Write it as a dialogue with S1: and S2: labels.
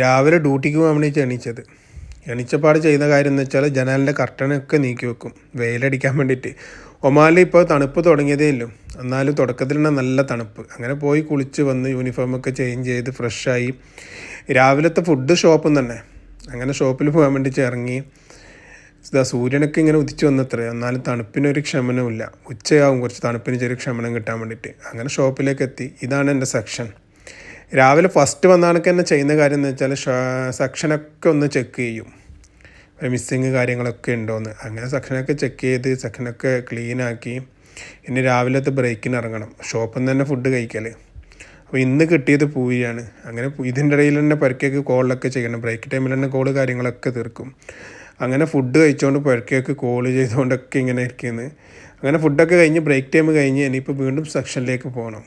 S1: രാവിലെ ഡ്യൂട്ടിക്ക് പോകാൻ വേണ്ടി എണീച്ചത്. എണീച്ചപ്പാട് ചെയ്യുന്ന കാര്യം എന്ന് വെച്ചാൽ ജനാലിൻ്റെ കർട്ടനൊക്കെ നീക്കി വെക്കും വെയിലടിക്കാൻ വേണ്ടിയിട്ട്. ഒമാനിൽ ഇപ്പോൾ തണുപ്പ് തുടങ്ങിയതേ ഇല്ലു, എന്നാലും തുടക്കത്തിൽ തന്നെ നല്ല തണുപ്പ്. അങ്ങനെ പോയി കുളിച്ച് വന്ന് യൂണിഫോമൊക്കെ ചേഞ്ച് ചെയ്ത് ഫ്രഷായി രാവിലത്തെ ഫുഡ് ഷോപ്പിൽ തന്നെ അങ്ങനെ ഷോപ്പിൽ പോകാൻ വേണ്ടി ഇറങ്ങി. ഇതാ സൂര്യനൊക്കെ ഇങ്ങനെ ഉദിച്ച് വന്നത്രേ, എന്നാലും തണുപ്പിനൊരു ക്ഷമനമില്ല. ഉച്ചയാവും കുറച്ച് തണുപ്പിന് ചെറിയ ക്ഷമനം കിട്ടാൻ വേണ്ടിയിട്ട്. അങ്ങനെ ഷോപ്പിലേക്ക് എത്തി. ഇതാണ് എൻ്റെ സെക്ഷൻ. രാവിലെ ഫസ്റ്റ് വന്നാണൊക്കെ തന്നെ ചെയ്യുന്ന കാര്യം എന്ന് വെച്ചാൽ സെക്ഷനൊക്കെ ഒന്ന് ചെക്ക് ചെയ്യും, മിസ്സിങ് കാര്യങ്ങളൊക്കെ ഉണ്ടോയെന്ന്. അങ്ങനെ സെക്ഷനൊക്കെ ചെക്ക് ചെയ്ത് സെക്ഷനൊക്കെ ക്ലീനാക്കി ഇനി രാവിലത്തെ ബ്രേക്കിന് ഇറങ്ങണം. ഷോപ്പിൽ നിന്ന് തന്നെ ഫുഡ് കഴിക്കൽ. അപ്പോൾ ഇന്ന് കിട്ടിയത് പൂരിയാണ്. അങ്ങനെ ഇതിൻ്റെ ഇടയിൽ തന്നെ പുരക്കേക്ക് കോളൊക്കെ ചെയ്യണം. ബ്രേക്ക് ടൈമിൽ തന്നെ കോള് കാര്യങ്ങളൊക്കെ തീർക്കും. അങ്ങനെ ഫുഡ് കഴിച്ചുകൊണ്ട് പുരക്കേക്ക് കോള് ചെയ്തുകൊണ്ടൊക്കെ ഇങ്ങനെ ഇരിക്കുന്നത്. അങ്ങനെ ഫുഡൊക്കെ കഴിഞ്ഞ് ബ്രേക്ക് ടൈം കഴിഞ്ഞ് ഇനിയിപ്പോൾ വീണ്ടും സെക്ഷനിലേക്ക് പോകണം.